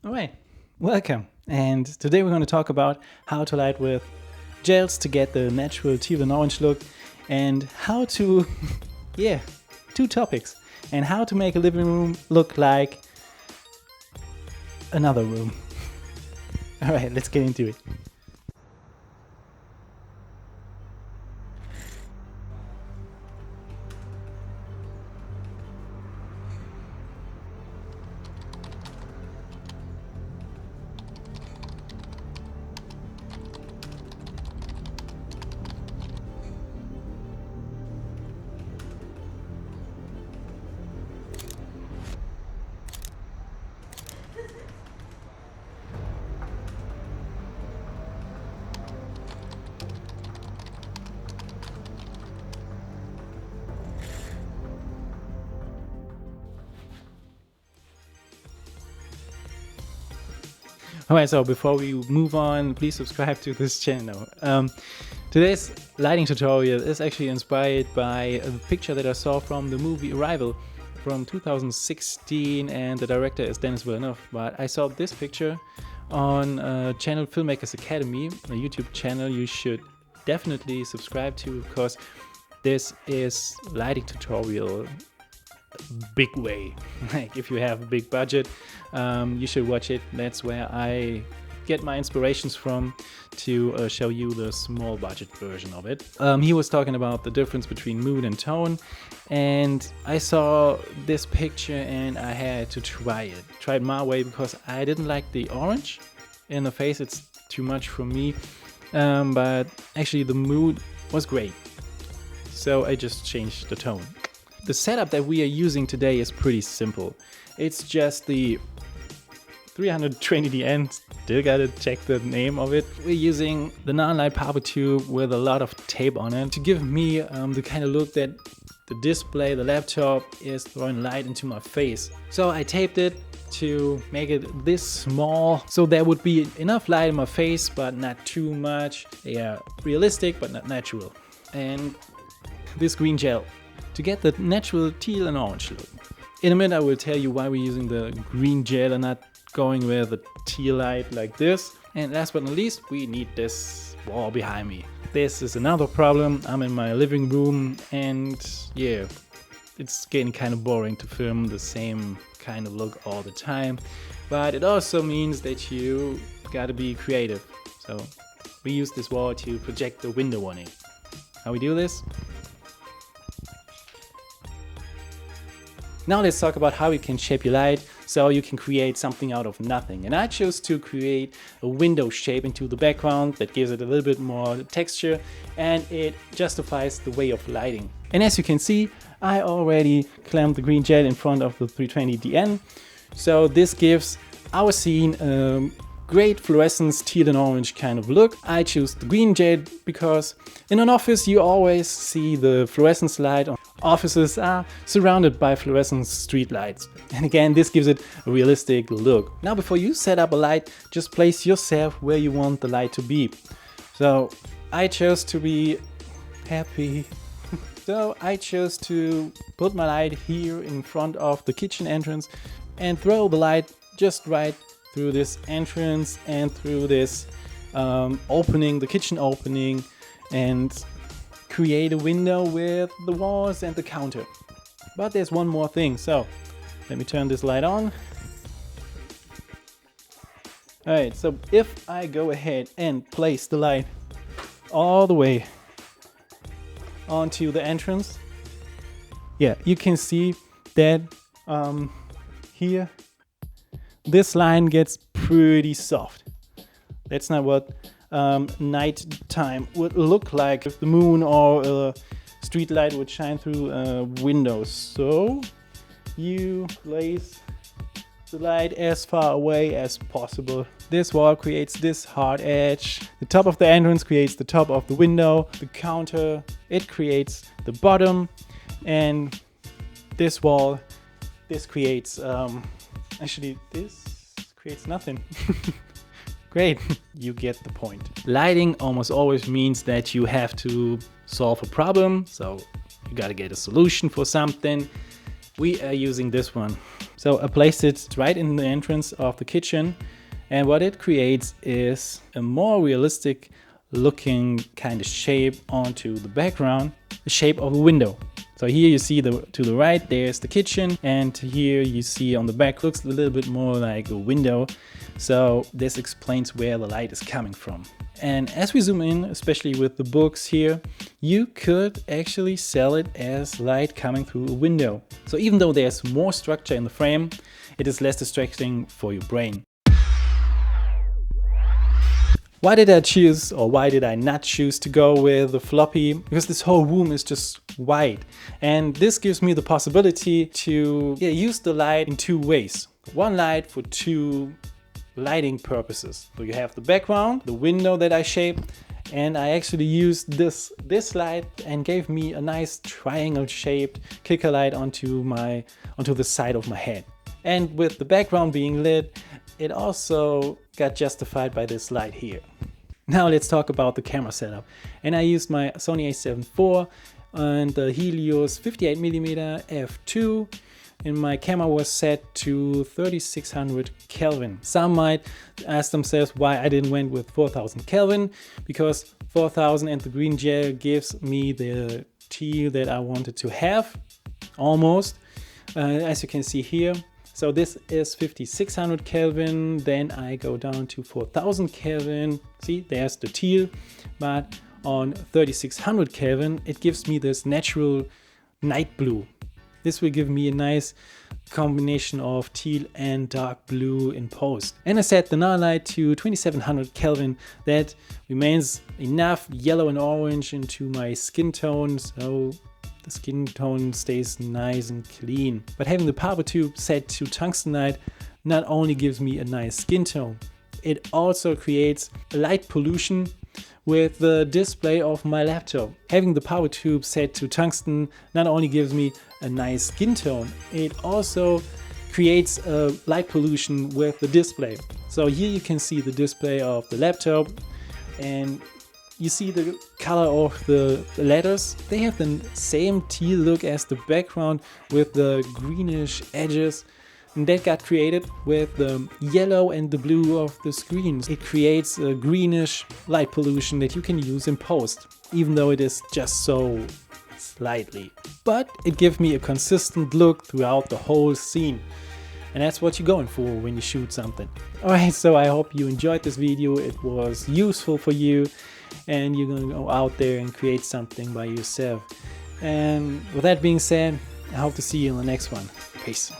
Alright, welcome. And today we're going to talk about how to light with gels to get the natural teal and orange look, and how to, two topics, and how to make a living room look like another room. Alright, let's get into it. Alright, so before we move on, please subscribe to this channel. Today's lighting tutorial is actually inspired by a picture that I saw from the movie Arrival from 2016, and the director is Denis Villeneuve. But I saw this picture on channel Filmmakers Academy, a YouTube channel you should definitely subscribe to, because this is lighting tutorial big way. Like, if you have a big budget, you should watch it. That's where I get my inspirations from to show you the small budget version of it. He was talking about the difference between mood and tone, and I saw this picture and I had to try it my way, because I didn't like the orange in the face. It's too much for me, but actually the mood was great, so I just changed the tone. The setup that we are using today is pretty simple. It's just the 320DN, still gotta check the name of it. We're using the non-light power tube with a lot of tape on it to give me the kind of look that the display, the laptop, is throwing light into my face. So I taped it to make it this small, so there would be enough light in my face, but not too much. Yeah, realistic, but not natural. And this green gel to get the natural teal and orange look. In a minute I will tell you why we're using the green gel and not going with a teal light like this. And last but not least, we need this wall behind me. This is another problem. I'm in my living room, and yeah, it's getting kind of boring to film the same kind of look all the time. But it also means that you gotta be creative. So we use this wall to project the window on it. How we do this? Now let's talk about how you can shape your light so you can create something out of nothing. And I chose to create a window shape into the background that gives it a little bit more texture, and it justifies the way of lighting. And as you can see, I already clamped the green gel in front of the 320DN. So this gives our scene a great fluorescence teal and orange kind of look. I choose the green gel because in an office you always see the fluorescence light. Offices are surrounded by fluorescent street lights. And again, this gives it a realistic look. Now, before you set up a light, just place yourself where you want the light to be. So I chose to be happy. So I chose to put my light here in front of the kitchen entrance and throw the light just right through this entrance and through this opening, the kitchen opening, and create a window with the walls and the counter. But there's one more thing, so let me turn this light on. Alright, so if I go ahead and place the light all the way onto the entrance, yeah, you can see that here this line gets pretty soft. That's not what nighttime would look like if the moon or a street light would shine through a window. So you place the light as far away as possible. This wall creates this hard edge. The top of the entrance creates the top of the window. The counter, it creates the bottom. And this wall, this creates, actually this creates nothing. Great, you get the point. Lighting almost always means that you have to solve a problem, so you gotta get a solution for something. We are using this one. So I placed it right in the entrance of the kitchen, and what it creates is a more realistic looking kind of shape onto the background, the shape of a window. So here you see to the right there's the kitchen, and here you see on the back looks a little bit more like a window. So this explains where the light is coming from. And as we zoom in, especially with the books here, you could actually sell it as light coming through a window. So even though there's more structure in the frame, it is less distracting for your brain. Why did I choose, or why did I not choose to go with the floppy? Because this whole room is just white. And this gives me the possibility to use the light in two ways. One light for two lighting purposes. So you have the background, the window that I shaped, and I actually used this light and gave me a nice triangle shaped kicker light onto the side of my head. And with the background being lit, it also got justified by this light here. Now let's talk about the camera setup. And I used my Sony A7IV and the Helios 58mm f2. And my camera was set to 3600 Kelvin. Some might ask themselves why I didn't went with 4000 Kelvin, because 4000 and the green gel gives me the teal that I wanted to have, almost, as you can see here. So this is 5600 Kelvin, then I go down to 4000 Kelvin. See, there's the teal, but on 3600 Kelvin, it gives me this natural night blue. This will give me a nice combination of teal and dark blue in post. And I set the null light to 2700 Kelvin. That remains enough yellow and orange into my skin tone, so the skin tone stays nice and clean. But having the power tube set to tungstenite not only gives me a nice skin tone, it also creates light pollution with the display of my laptop. Having the power tube set to tungsten not only gives me a nice skin tone, it also creates a light pollution with the display. So here you can see the display of the laptop, and you see the color of the letters. They have the same teal look as the background with the greenish edges. And that got created with the yellow and the blue of the screens. It creates a greenish light pollution that you can use in post, even though it is just so slightly. But it gives me a consistent look throughout the whole scene. And that's what you're going for when you shoot something. Alright, so I hope you enjoyed this video. It was useful for you, and you're going to go out there and create something by yourself. And with that being said, I hope to see you in the next one. Peace.